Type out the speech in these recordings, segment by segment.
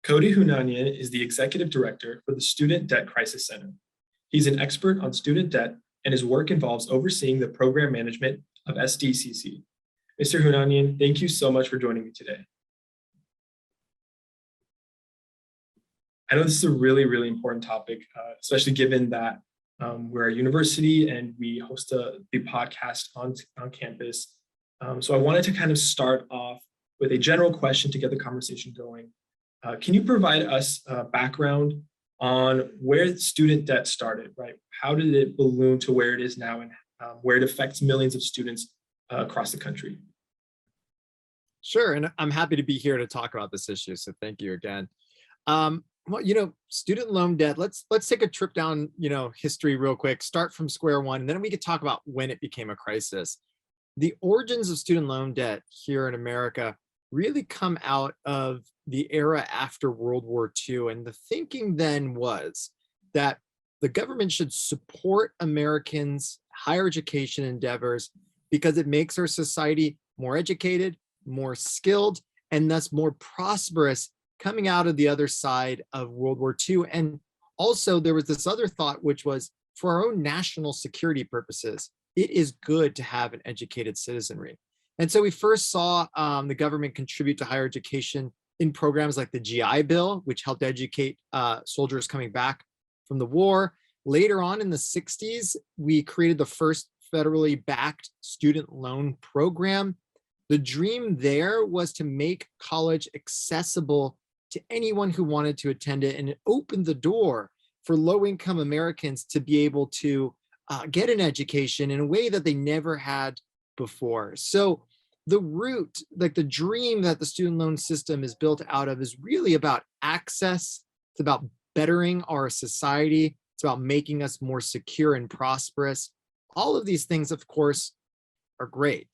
Cody Hounanian is the executive director for the Student Debt Crisis Center. He's an expert on student debt, and his work involves overseeing the program management of SDCC. Mr. Hounanian, thank you so much for joining me today. I know this is a really important topic, especially given that we're a university and we host the podcast on campus. So I wanted to kind of start off with a general question to get the conversation going. Can you provide us background on where student debt started, right? How did it balloon to where it is now and where it affects millions of students across the country? Sure, and I'm happy to be here to talk about this issue, so thank you again. Well, student loan debt, let's take a trip down, history real quick, start from square one, and then we could talk about when it became a crisis. The origins of student loan debt here in America really come out of the era after World War II. And the thinking then was that the government should support Americans' higher education endeavors because it makes our society more educated, more skilled, and thus more prosperous coming out of the other side of World War II. And also there was this other thought, which was for our own national security purposes, it is good to have an educated citizenry. And so we first saw the government contribute to higher education in programs like the GI Bill, which helped educate soldiers coming back from the war. Later on in the 60s, we created the first federally backed student loan program. The dream there was to make college accessible to anyone who wanted to attend it, and it opened the door for low-income Americans to be able to get an education in a way that they never had before. So the root, like the dream that the student loan system is built out of, is really about access. It's about bettering our society. It's about making us more secure and prosperous. All of these things, of course, are great.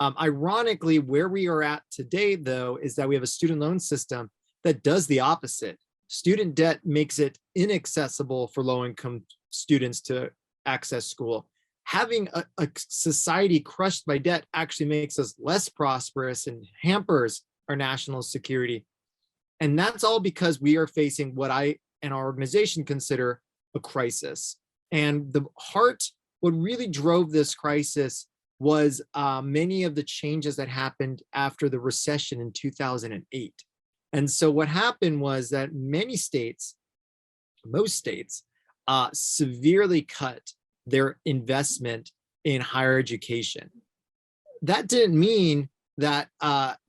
Ironically, where we are at today, though, is that we have a student loan system that does the opposite. Student debt makes it inaccessible for low-income students to access school. Having a society crushed by debt actually makes us less prosperous and hampers our national security. And that's all because we are facing what I and our organization consider a crisis. And what really drove this crisis was many of the changes that happened after the recession in 2008. And so what happened was that most states, severely cut their investment in higher education. That didn't mean that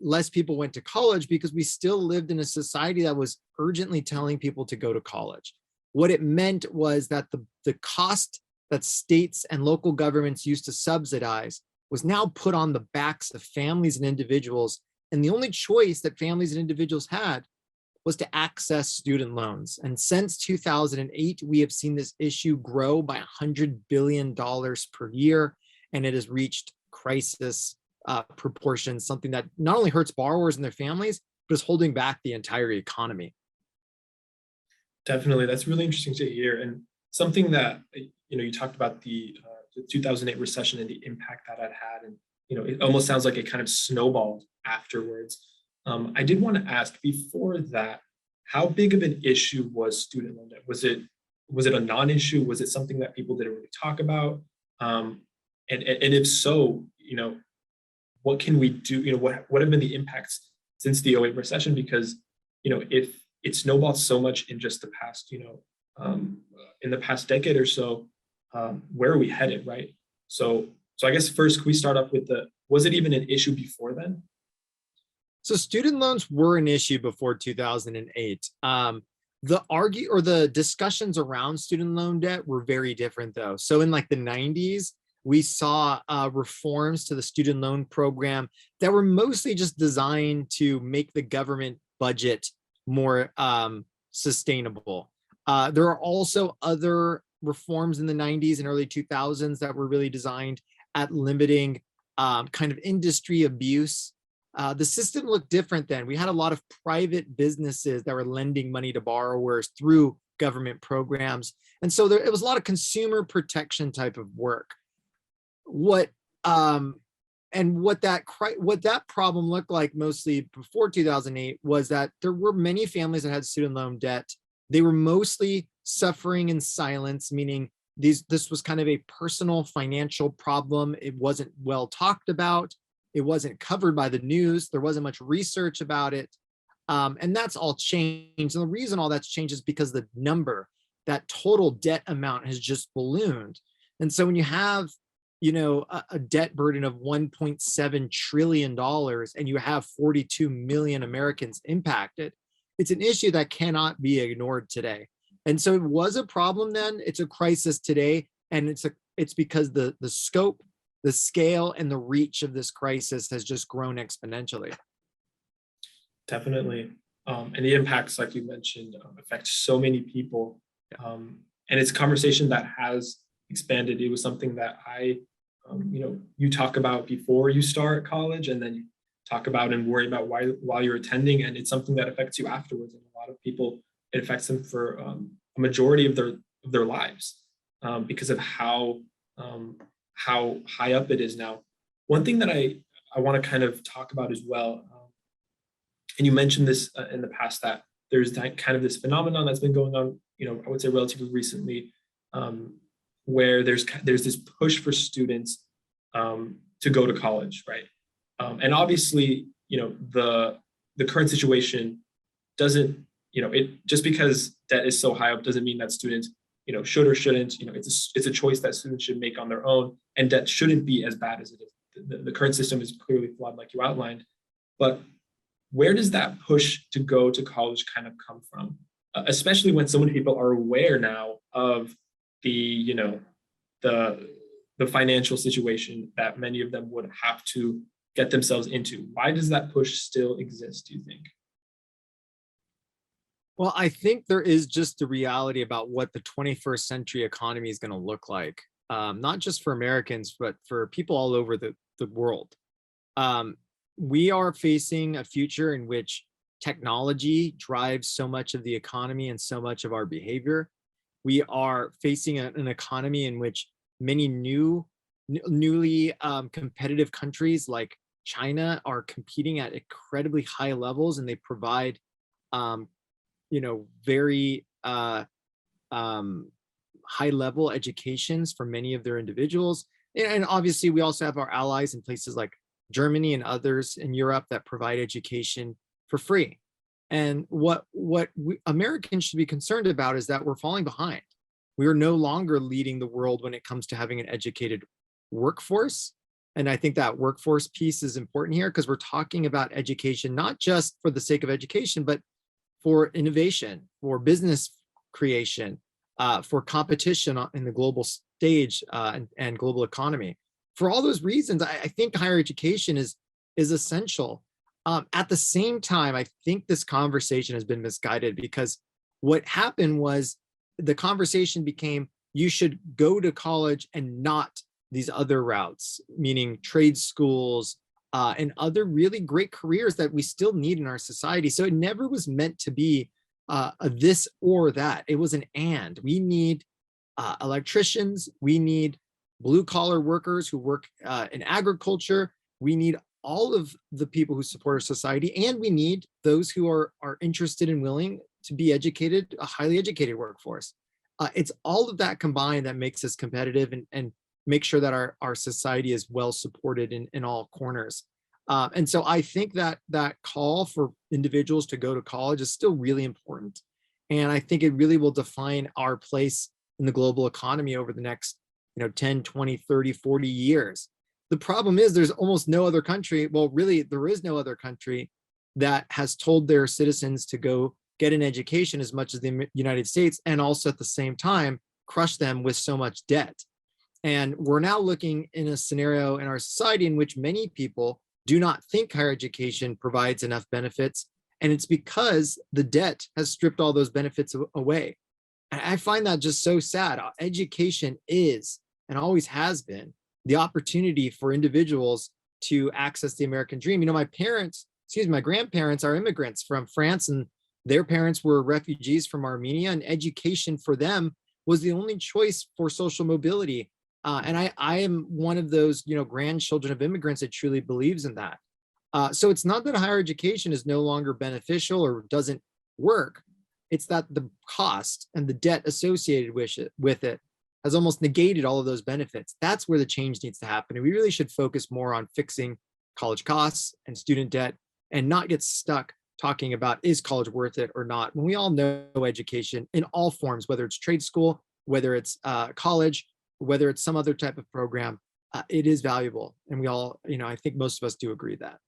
less people went to college, because we still lived in a society that was urgently telling people to go to college. What it meant was that the cost that states and local governments used to subsidize was now put on the backs of families and individuals. And the only choice that families and individuals had was to access student loans. And since 2008, we have seen this issue grow by $100 billion per year, and it has reached crisis proportions, something that not only hurts borrowers and their families, but is holding back the entire economy. Definitely, that's really interesting to hear, and something that you talked about the 2008 recession and the impact that it had, and it almost sounds like it kind of snowballed afterwards. I did want to ask, before that, how big of an issue was student loan debt? Was it a non-issue? Was it something that people didn't really talk about? And if so, what can we do? What have been the impacts since the 2008 recession? Because if it snowballed so much in just the past, in the past decade or so, where are we headed, right? So I guess first, can we start off with was it even an issue before then? So student loans were an issue before 2008. The discussions around student loan debt were very different, though. So in like the 90s, we saw reforms to the student loan program that were mostly just designed to make the government budget more sustainable. There are also other reforms in the 90s and early 2000s that were really designed at limiting kind of industry abuse. The system looked different then. We had a lot of private businesses that were lending money to borrowers through government programs. And so it was a lot of consumer protection type of work. What and what that problem looked like mostly before 2008 was that there were many families that had student loan debt. They were mostly suffering in silence, meaning this was kind of a personal financial problem. It wasn't well talked about. It wasn't covered by the news. There wasn't much research about it. And that's all changed. And the reason all that's changed is because the number, that total debt amount has just ballooned. And so when you have, a debt burden of $1.7 trillion and you have 42 million Americans impacted, it's an issue that cannot be ignored today. And so it was a problem then, it's a crisis today, and it's because the scope, the scale, and the reach of this crisis has just grown exponentially. Definitely. And the impacts, like you mentioned, affect so many people. And it's a conversation that has expanded. It was something that you talk about before you start college, and then you talk about and worry about while you're attending. And it's something that affects you afterwards. And a lot of people, it affects them for a majority of their lives because of how high up it is now. One thing that I want to kind of talk about as well, and you mentioned this in the past, that there's that kind of this phenomenon that's been going on, I would say relatively recently, where there's this push for students to go to college, right? And obviously, the current situation doesn't, it just because debt is so high up doesn't mean that students, should or shouldn't. It's a choice that students should make on their own, and debt shouldn't be as bad as it is. The current system is clearly flawed, like you outlined, but where does that push to go to college kind of come from? Especially when so many people are aware now of the financial situation that many of them would have to get themselves into. Why does that push still exist, do you think? Well, I think there is just the reality about what the 21st century economy is going to look like, not just for Americans, but for people all over the world. We are facing a future in which technology drives so much of the economy and so much of our behavior. We are facing an economy in which many newly competitive countries like China are competing at incredibly high levels, and they provide very high level educations for many of their individuals. And obviously we also have our allies in places like Germany and others in Europe that provide education for free. And what Americans should be concerned about is that we're falling behind. We are no longer leading the world when it comes to having an educated workforce. And I think that workforce piece is important here, because we're talking about education, not just for the sake of education, but for innovation, for business creation, for competition in the global stage and global economy. For all those reasons, I think higher education is essential. At the same time, I think this conversation has been misguided, because what happened was the conversation became, you should go to college and not these other routes, meaning trade schools and other really great careers that we still need in our society. So it never was meant to be a this or that. It was an and. We need electricians. We need blue collar workers who work in agriculture. We need all of the people who support our society, and we need those who are interested and willing to be educated, a highly educated workforce. It's all of that combined that makes us competitive and make sure that our society is well supported in all corners. And so I think that call for individuals to go to college is still really important. And I think it really will define our place in the global economy over the next 10, 20, 30, 40 years. The problem is there's almost no other country, well, really, there is no other country that has told their citizens to go get an education as much as the United States, and also at the same time crush them with so much debt. And we're now looking in a scenario in our society in which many people do not think higher education provides enough benefits. And it's because the debt has stripped all those benefits away. And I find that just so sad. Education is, and always has been, the opportunity for individuals to access the American dream. My my grandparents are immigrants from France, and their parents were refugees from Armenia, and education for them was the only choice for social mobility. And I am one of those, grandchildren of immigrants that truly believes in that. So it's not that higher education is no longer beneficial or doesn't work. It's that the cost and the debt associated with it has almost negated all of those benefits. That's where the change needs to happen. And we really should focus more on fixing college costs and student debt and not get stuck talking about is college worth it or not, when we all know education in all forms, whether it's trade school, whether it's college, whether it's some other type of program, it is valuable. And we all, I think most of us do agree that.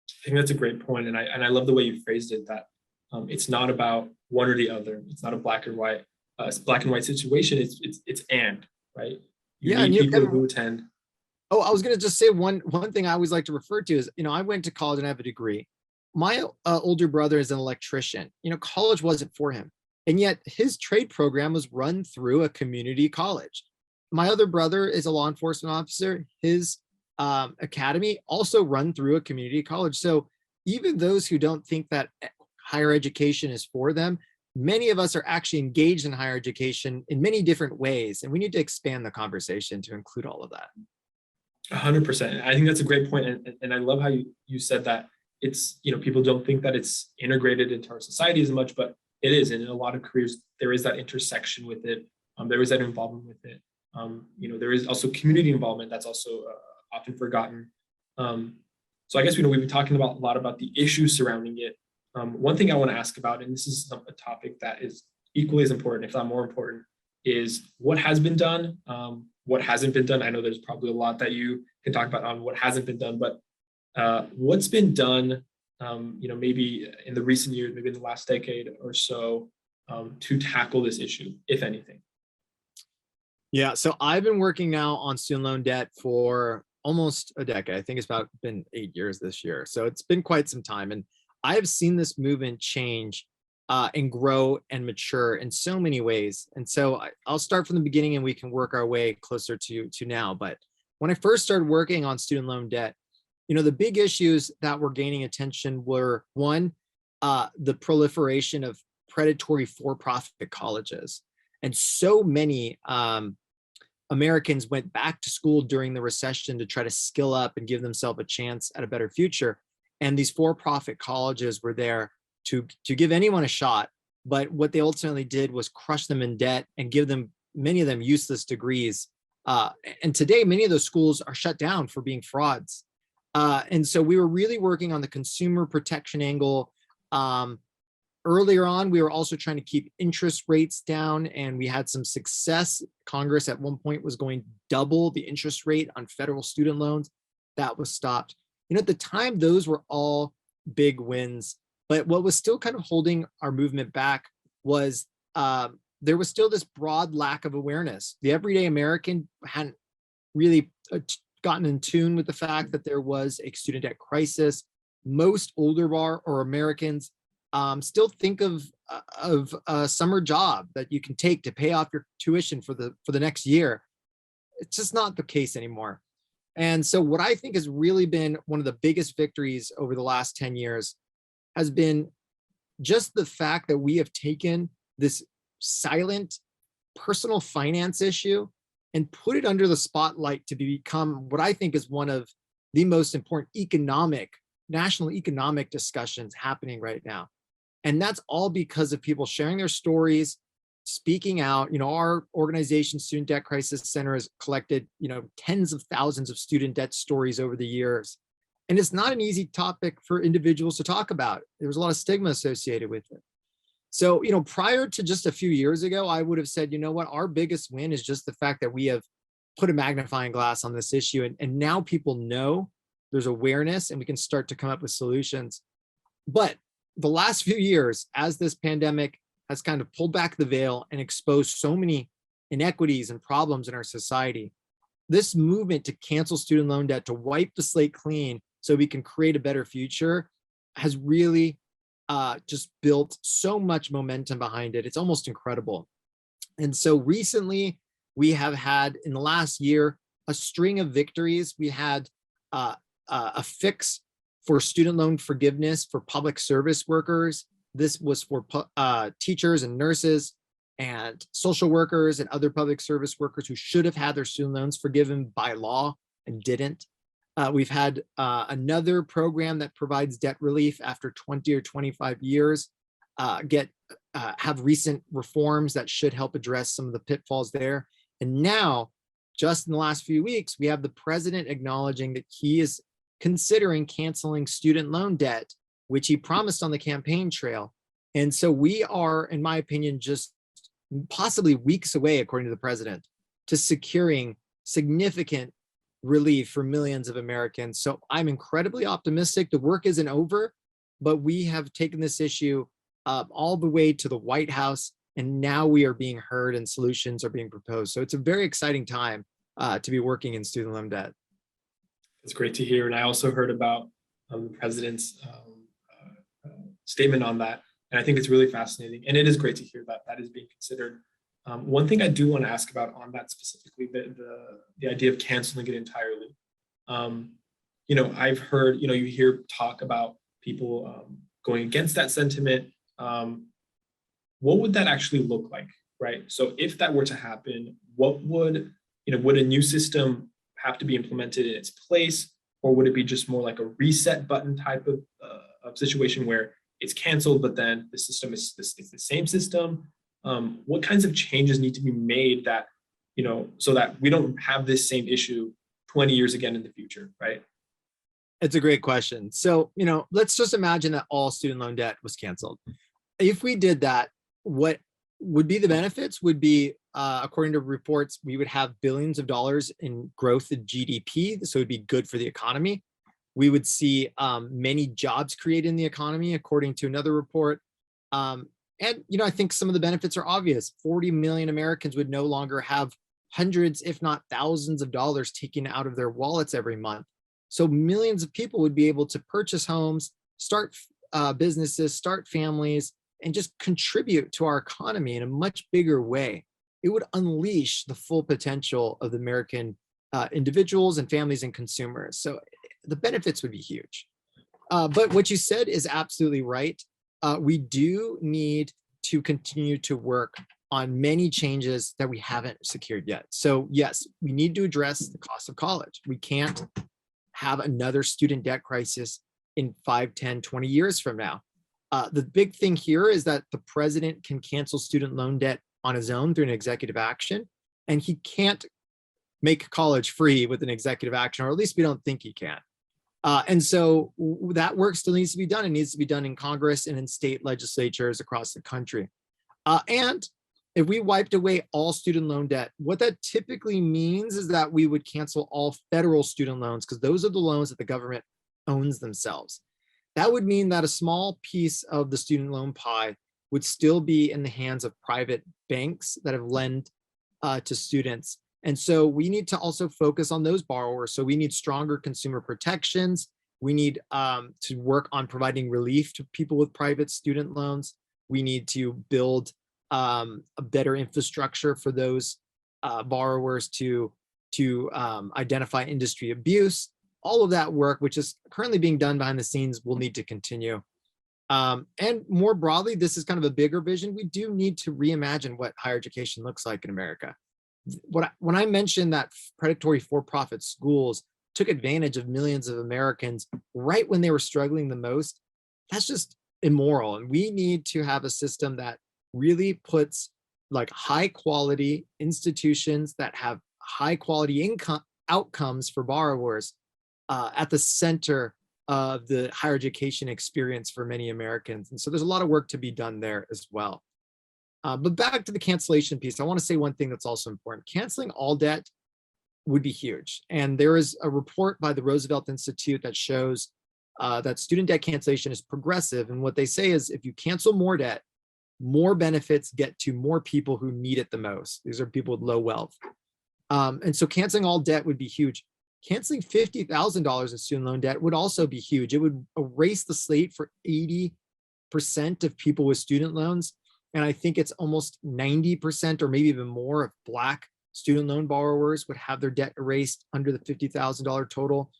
I think that's a great point, and I love the way you phrased it. That it's not about one or the other. It's not a black or white, it's black and white situation. It's and right. You Yeah, and need people who attend. Oh, I was going to just say one thing I always like to refer to is, I went to college and I have a degree. My older brother is an electrician. College wasn't for him, and yet his trade program was run through a community college. My other brother is a law enforcement officer. His academy also run through a community college. So even those who don't think that higher education is for them, many of us are actually engaged in higher education in many different ways, and we need to expand the conversation to include all of that. 100%. I think that's a great point, and I love how you said that it's people don't think that it's integrated into our society as much, but it is. And in a lot of careers, there is that intersection with it. There is that involvement with it. There is also community involvement that's also often forgotten. So I guess we've been talking about a lot about the issues surrounding it. One thing I want to ask about, and this is a topic that is equally as important, if not more important, is what has been done, what hasn't been done. I know there's probably a lot that you can talk about on what hasn't been done, but what's been done, maybe in the recent years, maybe in the last decade or so, to tackle this issue, if anything? Yeah, so I've been working now on student loan debt for almost a decade. I think it's been 8 years this year. So it's been quite some time. And I have seen this movement change and grow and mature in so many ways. And so I'll start from the beginning and we can work our way closer to now. But when I first started working on student loan debt, the big issues that were gaining attention were, one, the proliferation of predatory for-profit colleges. And so many Americans went back to school during the recession to try to skill up and give themselves a chance at a better future. And these for-profit colleges were there to give anyone a shot. But what they ultimately did was crush them in debt and give them, many of them, useless degrees. And today, many of those schools are shut down for being frauds. And so we were really working on the consumer protection angle. Earlier on, we were also trying to keep interest rates down, and we had some success. Congress at one point was going to double the interest rate on federal student loans. That was stopped. At the time, those were all big wins. But what was still kind of holding our movement back was there was still this broad lack of awareness. The everyday American hadn't really gotten in tune with the fact that there was a student debt crisis. Most older Americans still think of a summer job that you can take to pay off your tuition for the next year. It's just not the case anymore. And so what I think has really been one of the biggest victories over the last 10 years has been just the fact that we have taken this silent personal finance issue and put it under the spotlight to become what I think is one of the most important national economic discussions happening right now. And that's all because of people sharing their stories, speaking out. Our organization, Student Debt Crisis Center, has collected, tens of thousands of student debt stories over the years. And it's not an easy topic for individuals to talk about. There was a lot of stigma associated with it. So, prior to just a few years ago, I would have said, what, our biggest win is just the fact that we have put a magnifying glass on this issue. And now people know there's awareness and we can start to come up with solutions. But the last few years, as this pandemic has kind of pulled back the veil and exposed so many inequities and problems in our society, this movement to cancel student loan debt, to wipe the slate clean so we can create a better future, has really just built so much momentum behind it. It's almost incredible. And so recently, we have had, in the last year, a string of victories. We had a fix for student loan forgiveness for public service workers. This was for teachers and nurses. and social workers and other public service workers who should have had their student loans forgiven by law and didn't. We've had another program that provides debt relief after 20 or 25 years have recent reforms that should help address some of the pitfalls there. And now, just in the last few weeks, we have the president acknowledging that he is considering canceling student loan debt, which he promised on the campaign trail. And so we are, in my opinion, just possibly weeks away, according to the president, to securing significant relief for millions of Americans. So I'm incredibly optimistic. The work isn't over, but we have taken this issue all the way to the White House, and now we are being heard and solutions are being proposed. So it's a very exciting time to be working in student loan debt. It's great to hear. And I also heard about the president's statement on that. And I think it's really fascinating. And it is great to hear that that is being considered. One thing I do want to ask about on that specifically, the idea of canceling it entirely. I've heard, you hear talk about people going against that sentiment. What would that actually look like, right? So if that were to happen, what would a new system have to be implemented in its place? Or would it be just more like a reset button type of situation where it's canceled, but then the system is the same system? What kinds of changes need to be made that, so that we don't have this same issue 20 years again in the future, right? It's a great question. So, let's just imagine that all student loan debt was canceled. If we did that, what would be the benefits would be, according to reports, we would have billions of dollars in growth in GDP. So it'd be good for the economy. We would see many jobs created in the economy, according to another report. And, I think some of the benefits are obvious. 40 million Americans would no longer have hundreds, if not thousands of dollars taken out of their wallets every month. So millions of people would be able to purchase homes, start businesses, start families, and just contribute to our economy in a much bigger way. It would unleash the full potential of the American individuals and families and consumers. So the benefits would be huge. But what you said is absolutely right. We do need to continue to work on many changes that we haven't secured yet. So yes, we need to address the cost of college. We can't have another student debt crisis in 5, 10, 20 years from now. The big thing here is that the president can cancel student loan debt on his own through an executive action, and he can't make college free with an executive action, or at least we don't think he can. And so that work still needs to be done. It needs to be done in Congress and in state legislatures across the country. And if we wiped away all student loan debt, what that typically means is that we would cancel all federal student loans, because those are the loans that the government owns themselves. That would mean that a small piece of the student loan pie would still be in the hands of private banks that have lent to students. And so we need to also focus on those borrowers. So we need stronger consumer protections. We need to work on providing relief to people with private student loans. We need to build a better infrastructure for those borrowers to identify industry abuse. All of that work, which is currently being done behind the scenes, will need to continue. And more broadly, this is kind of a bigger vision. We do need to reimagine what higher education looks like in America. When I mentioned that predatory for-profit schools took advantage of millions of Americans right when they were struggling the most, that's just immoral. And we need to have a system that really puts like high quality institutions that have high quality income outcomes for borrowers at the center of the higher education experience for many Americans. And so there's a lot of work to be done there as well. But back to the cancellation piece, I want to say one thing that's also important. Canceling all debt would be huge. And there is a report by the Roosevelt Institute that shows that student debt cancellation is progressive. And what they say is if you cancel more debt, more benefits get to more people who need it the most. These are people with low wealth. And so canceling all debt would be huge. Canceling $50,000 in student loan debt would also be huge. It would erase the slate for 80% of people with student loans. And I think it's almost 90% or maybe even more of Black student loan borrowers would have their debt erased under the $50,000 total.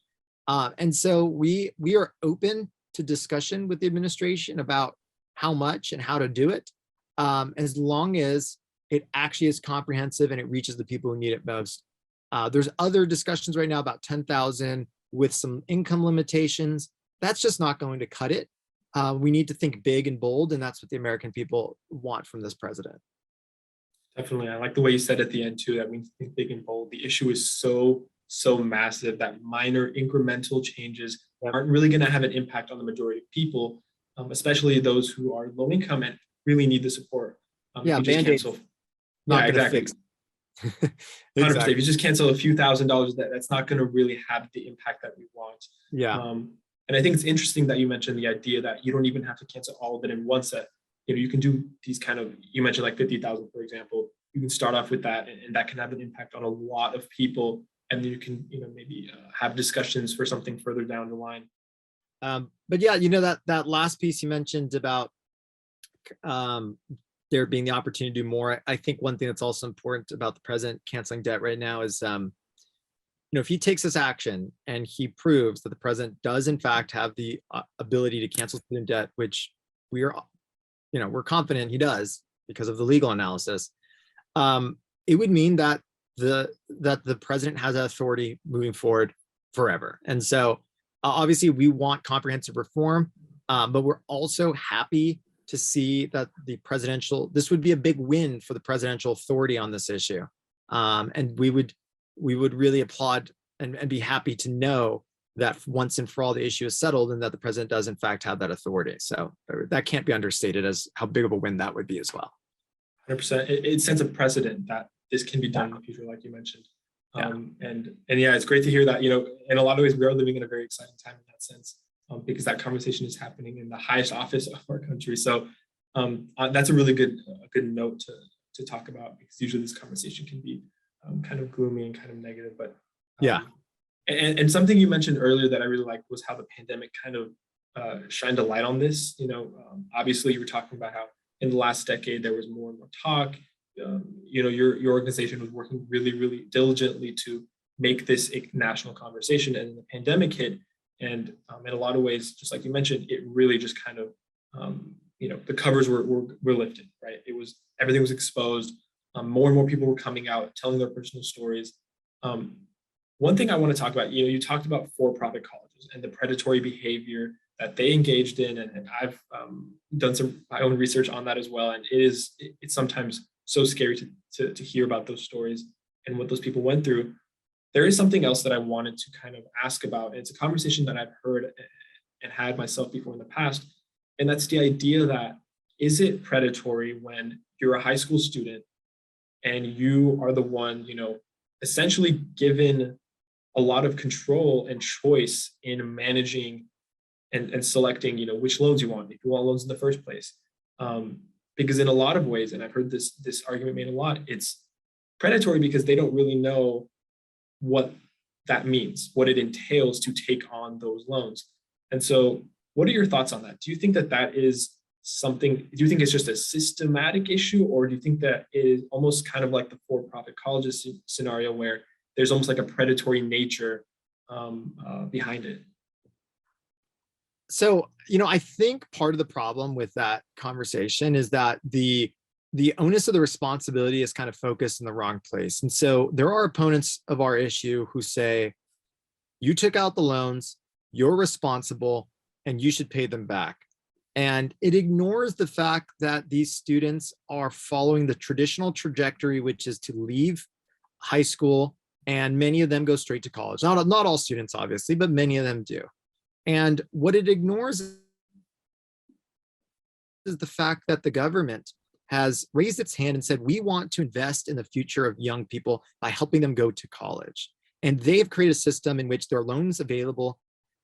And so we are open to discussion with the administration about how much and how to do it, as long as it actually is comprehensive and it reaches the people who need it most. There's other discussions right now about 10,000 with some income limitations. That's just not going to cut it. We need to think big and bold, and that's what the American people want from this president. Definitely. I like the way you said at the end too, that we think big and bold. The issue is so massive that minor incremental changes aren't really going to have an impact on the majority of people, especially those who are low income and really need the support. Yeah, if you just Band-Aid's cancel, not yeah, going to exactly. fix. 100%. Exactly. If you just cancel a few $1,000s, that's not going to really have the impact that we want. Yeah. And I think it's interesting that you mentioned the idea that you don't even have to cancel all of it in one set. You can do these kind of, you mentioned like 50,000, for example. You can start off with that, and that can have an impact on a lot of people. And then you can, maybe have discussions for something further down the line. But yeah, that last piece you mentioned about there being the opportunity to do more. I think one thing that's also important about the president canceling debt right now is, if he takes this action and he proves that the president does in fact have the ability to cancel student debt, which we're confident he does because of the legal analysis, it would mean that the president has that authority moving forward forever. And so obviously we want comprehensive reform, but we're also happy to see that this would be a big win for the presidential authority on this issue. And we would really applaud and be happy to know that once and for all the issue is settled and that the president does in fact have that authority. So that can't be understated as how big of a win that would be as well. 100%. It sets a precedent that this can be done in the future, like you mentioned. Yeah. And yeah, it's great to hear that, in a lot of ways, we are living in a very exciting time in that sense, because that conversation is happening in the highest office of our country. So that's a really good note to talk about, because usually this conversation can be kind of gloomy and kind of negative. But yeah. And something you mentioned earlier that I really liked was how the pandemic kind of shined a light on this. Obviously you were talking about how in the last decade there was more and more talk. Your organization was working really, really diligently to make this a national conversation, and the pandemic hit. And in a lot of ways, just like you mentioned, it really just kind of, the covers were lifted, right? Everything was exposed. More and more people were coming out, telling their personal stories. One thing I want to talk about, you talked about for-profit colleges and the predatory behavior that they engaged in, and I've done my own research on that as well. And it's sometimes so scary to hear about those stories and what those people went through. There is something else that I wanted to kind of ask about. And it's a conversation that I've heard and had myself before in the past. And that's the idea that, is it predatory when you're a high school student and you are the one, essentially given a lot of control and choice in managing and selecting, which loans you want, if you want loans in the first place. Because in a lot of ways, and I've heard this argument made a lot, it's predatory because they don't really know what that means, what it entails to take on those loans. And so what are your thoughts on that? Do you think that is something, do you think it's just a systematic issue, or do you think that it is almost kind of like the for-profit colleges scenario where there's almost like a predatory nature behind it? So, I think part of the problem with that conversation is that the onus of the responsibility is kind of focused in the wrong place. And so there are opponents of our issue who say, you took out the loans, you're responsible, and you should pay them back. And it ignores the fact that these students are following the traditional trajectory, which is to leave high school, and many of them go straight to college. Not all students, obviously, but many of them do. And what it ignores is the fact that the government has raised its hand and said, we want to invest in the future of young people by helping them go to college. And they've created a system in which there are loans available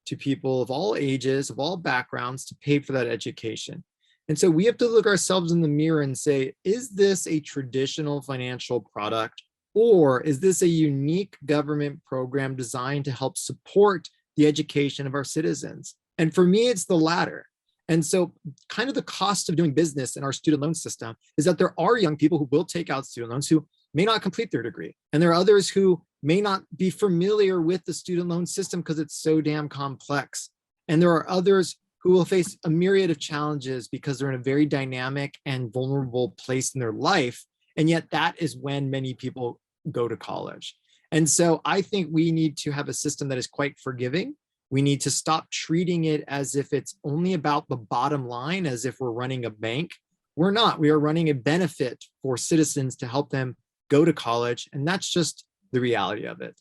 to people of all ages, of all backgrounds, to pay for that education. And so we have to look ourselves in the mirror and say, is this a traditional financial product, or is this a unique government program designed to help support the education of our citizens? And for me, it's the latter. And so kind of the cost of doing business in our student loan system is that there are young people who will take out student loans who may not complete their degree. And there are others who may not be familiar with the student loan system because it's so damn complex. And there are others who will face a myriad of challenges because they're in a very dynamic and vulnerable place in their life. And yet that is when many people go to college. And so I think we need to have a system that is quite forgiving. We need to stop treating it as if it's only about the bottom line, as if we're running a bank. We're not. We are running a benefit for citizens to help them go to college. And that's just the reality of it.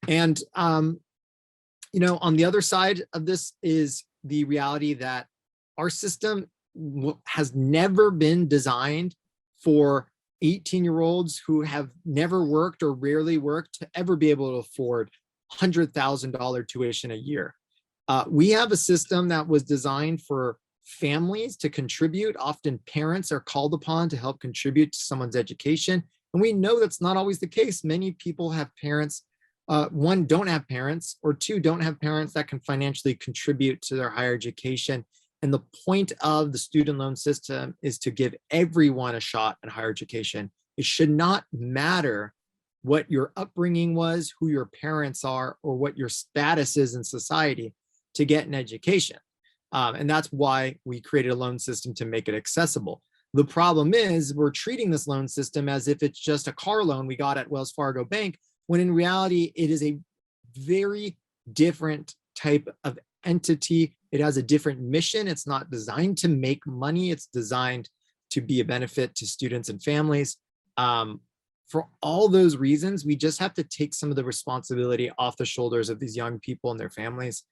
And, on the other side of this is the reality that our system has never been designed for 18-year-olds who have never worked or rarely worked to ever be able to afford $100,000 tuition a year. We have a system that was designed for families to contribute. Often parents are called upon to help contribute to someone's education. And we know that's not always the case. Many people have parents, one, don't have parents, or two, don't have parents that can financially contribute to their higher education. And the point of the student loan system is to give everyone a shot at higher education. It should not matter what your upbringing was, who your parents are, or what your status is in society to get an education. And that's why we created a loan system to make it accessible. The problem is we're treating this loan system as if it's just a car loan we got at Wells Fargo Bank, when in reality, it is a very different type of entity. It has a different mission. It's not designed to make money. It's designed to be a benefit to students and families. For all those reasons, we just have to take some of the responsibility off the shoulders of these young people and their families,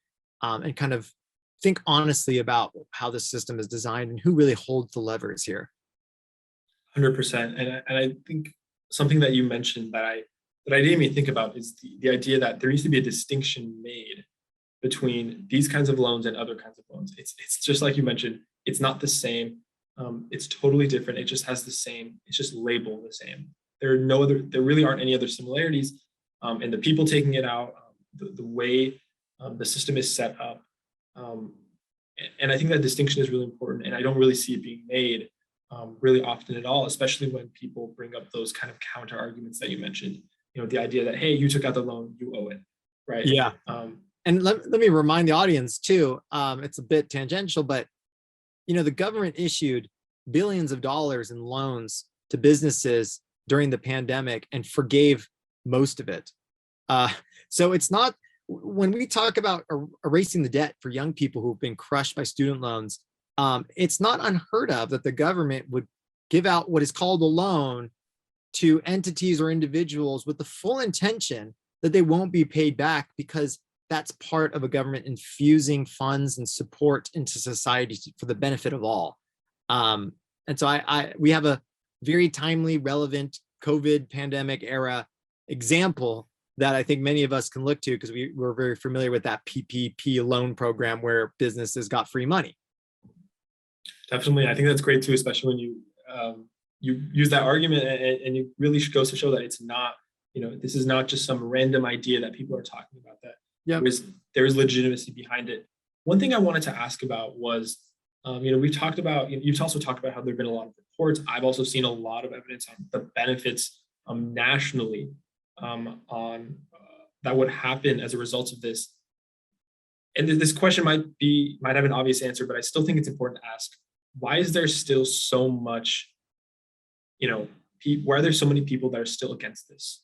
and kind of think honestly about how the system is designed and who really holds the levers here. 100%. And I think something that you mentioned that I didn't even think about is the idea that there needs to be a distinction made between these kinds of loans and other kinds of loans. It's just like you mentioned, it's not the same. It's totally different. It just has the same, it's just labeled the same. There really aren't any other similarities in the people taking it out, the way the system is set up. And I think that distinction is really important, and I don't really see it being made really often at all, especially when people bring up those kind of counter arguments that you mentioned. The idea that, hey, you took out the loan, you owe it, right? Yeah. And let me remind the audience too, it's a bit tangential, but the government issued billions of dollars in loans to businesses during the pandemic and forgave most of it. So it's not, when we talk about erasing the debt for young people who've been crushed by student loans, it's not unheard of that the government would give out what is called a loan to entities or individuals with the full intention that they won't be paid back, because that's part of a government infusing funds and support into society for the benefit of all. And so we have a very timely, relevant COVID pandemic era example that I think many of us can look to, because we're very familiar with that PPP loan program where businesses got free money. Definitely. I think that's great too, especially when you use that argument and it really goes to show that it's not, this is not just some random idea that people are talking about, that there is legitimacy behind it. One thing I wanted to ask about was, we've talked about, you've also talked about how there've been a lot of reports. I've also seen a lot of evidence on the benefits nationally on that would happen as a result of this. And this question might have an obvious answer, but I still think it's important to ask, why is there still so much, why are there so many people that are still against this?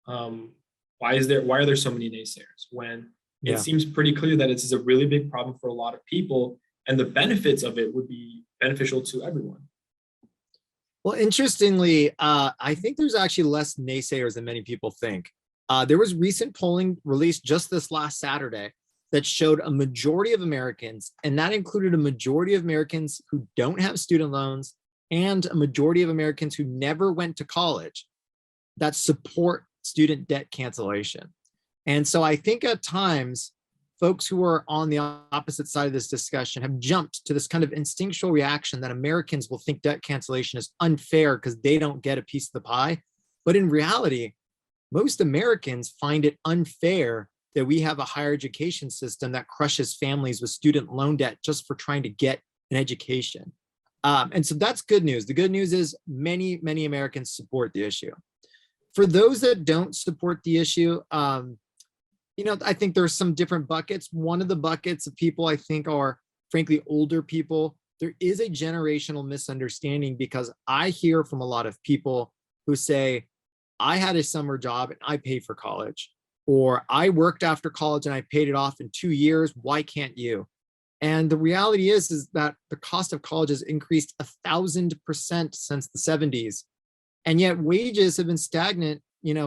Why are there so many naysayers when it seems pretty clear that it's a really big problem for a lot of people, and the benefits of it would be beneficial to everyone? Well, interestingly, I think there's actually less naysayers than many people think. There was recent polling released just this last Saturday that showed a majority of Americans, and that included a majority of Americans who don't have student loans and a majority of Americans who never went to college, that support student debt cancellation. And so I think at times, folks who are on the opposite side of this discussion have jumped to this kind of instinctual reaction that Americans will think debt cancellation is unfair because they don't get a piece of the pie. But in reality, most Americans find it unfair that we have a higher education system that crushes families with student loan debt just for trying to get an education. And so that's good news. The good news is many, many Americans support the issue. For those that don't support the issue, I think there's some different buckets. One of the buckets of people I think are, frankly, older people. There is a generational misunderstanding, because I hear from a lot of people who say, I had a summer job and I paid for college, or I worked after college and I paid it off in 2 years. Why can't you? And the reality is that the cost of college has increased 1,000% since the 70s. And yet wages have been stagnant,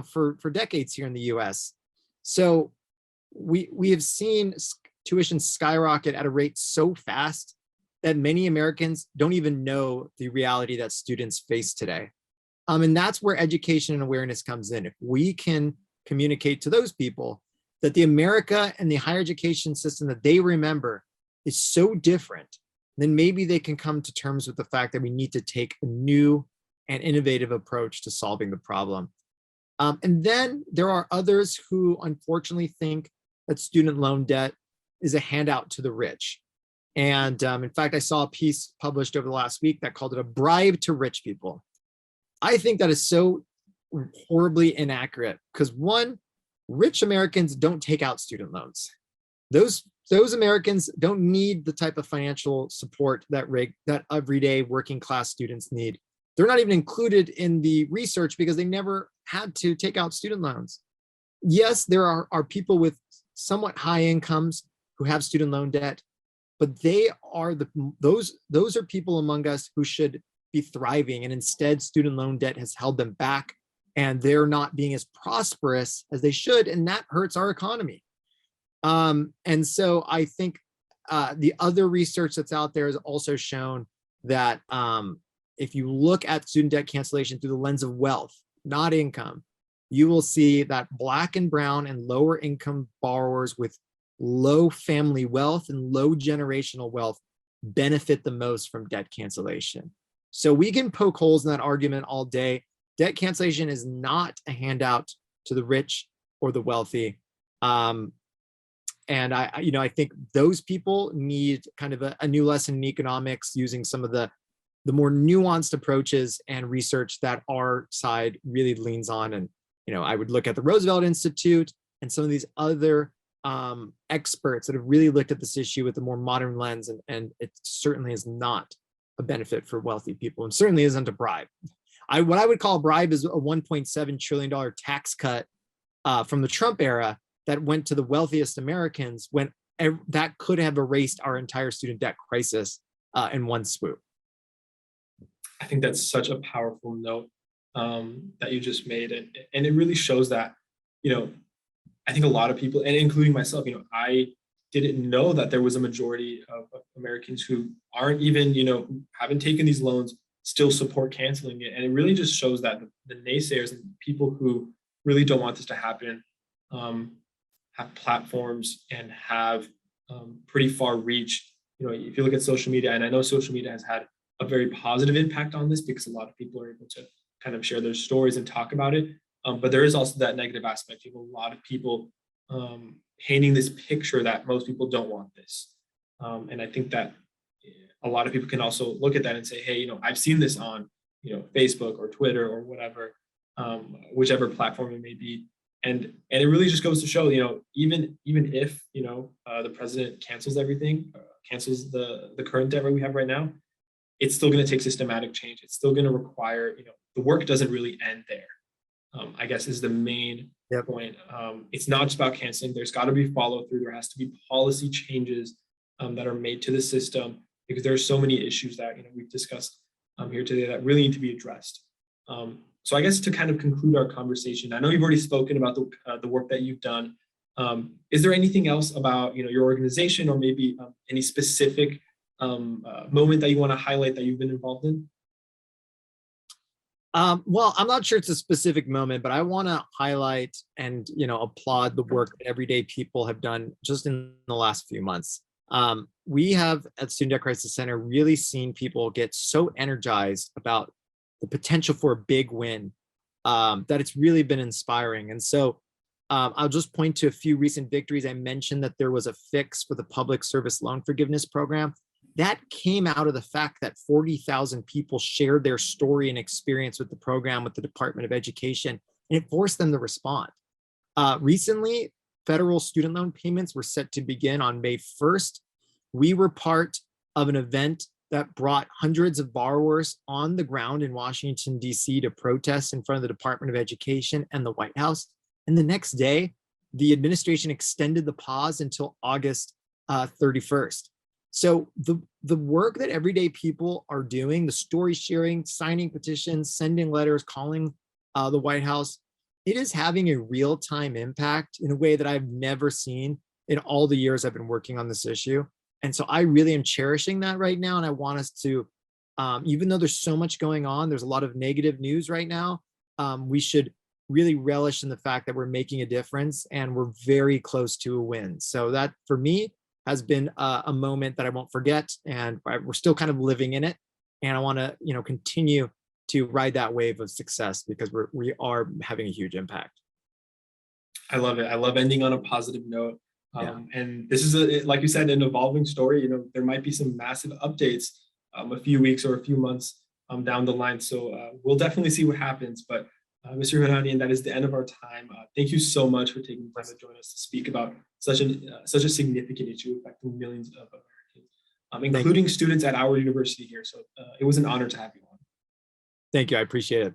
for decades here in the US. So we have seen tuition skyrocket at a rate so fast that many Americans don't even know the reality that students face today. And that's where education and awareness comes in. If we can communicate to those people that the America and the higher education system that they remember is so different, then maybe they can come to terms with the fact that we need to take a new and innovative approach to solving the problem. And then there are others who unfortunately think that student loan debt is a handout to the rich. And in fact, I saw a piece published over the last week that called it a bribe to rich people. I think that is so horribly inaccurate because one, rich Americans don't take out student loans. Those Americans don't need the type of financial support that everyday working class students need. They're not even included in the research because they never had to take out student loans. Yes, there are people with somewhat high incomes who have student loan debt, but those are people among us who should be thriving, and instead student loan debt has held them back and they're not being as prosperous as they should, and that hurts our economy. And so I think the other research that's out there has also shown that if you look at student debt cancellation through the lens of wealth, not income, you will see that Black and brown and lower income borrowers with low family wealth and low generational wealth benefit the most from debt cancellation. So we can poke holes in that argument all day. Debt cancellation is not a handout to the rich or the wealthy. And I think those people need kind of a new lesson in economics using some of the more nuanced approaches and research that our side really leans on. And, I would look at the Roosevelt Institute and some of these other experts that have really looked at this issue with a more modern lens. And it certainly is not a benefit for wealthy people, and certainly isn't a bribe. What I would call a bribe is a $1.7 trillion tax cut from the Trump era that went to the wealthiest Americans when that could have erased our entire student debt crisis in one swoop. I think that's such a powerful note that you just made. And it really shows that, I think a lot of people, and including myself, I didn't know that there was a majority of Americans who aren't even, who haven't taken these loans, still support canceling it. And it really just shows that the naysayers and people who really don't want this to happen have platforms and have pretty far reach. If you look at social media, and I know social media has had a very positive impact on this because a lot of people are able to kind of share their stories and talk about it. But there is also that negative aspect. You have a lot of people painting this picture that most people don't want this. And I think that a lot of people can also look at that and say, hey, I've seen this on, Facebook or Twitter or whatever, whichever platform it may be. And it really just goes to show, even if, the president cancels everything, cancels the current debt we have right now, it's still going to take systematic change. It's still going to require, the work doesn't really end there. I guess is the main point. It's not just about canceling. There's got to be follow through. There has to be policy changes that are made to the system because there are so many issues that we've discussed here today that really need to be addressed. So I guess to kind of conclude our conversation, I know you've already spoken about the work that you've done. Is there anything else about your organization or maybe any specific moment that you want to highlight that you've been involved in? Well, I'm not sure it's a specific moment, but I want to highlight and applaud the work that everyday people have done just in the last few months. We have at Student Debt Crisis Center really seen people get so energized about the potential for a big win that it's really been inspiring. And so I'll just point to a few recent victories. I mentioned that there was a fix for the public service loan forgiveness program. That came out of the fact that 40,000 people shared their story and experience with the program with the Department of Education, and it forced them to respond. Recently, federal student loan payments were set to begin on May 1st. We were part of an event that brought hundreds of borrowers on the ground in Washington, D.C. to protest in front of the Department of Education and the White House. And the next day, the administration extended the pause until August 31st. So the work that everyday people are doing, the story sharing, signing petitions, sending letters, calling the White House, it is having a real-time impact in a way that I've never seen in all the years I've been working on this issue. And so I really am cherishing that right now. And I want us to, even though there's so much going on, there's a lot of negative news right now, we should really relish in the fact that we're making a difference and we're very close to a win. So that for me has been a moment that I won't forget, and we're still kind of living in it. And I want to, continue to ride that wave of success because we are having a huge impact. I love it. I love ending on a positive note. Yeah. And this is, like you said, an evolving story. There might be some massive updates a few weeks or a few months down the line. So we'll definitely see what happens. But Mr. Hounanian, that is the end of our time. Thank you so much for taking the time to join us to speak about such a significant issue affecting millions of Americans, including students at our university here. So it was an honor to have you on. Thank you. I appreciate it.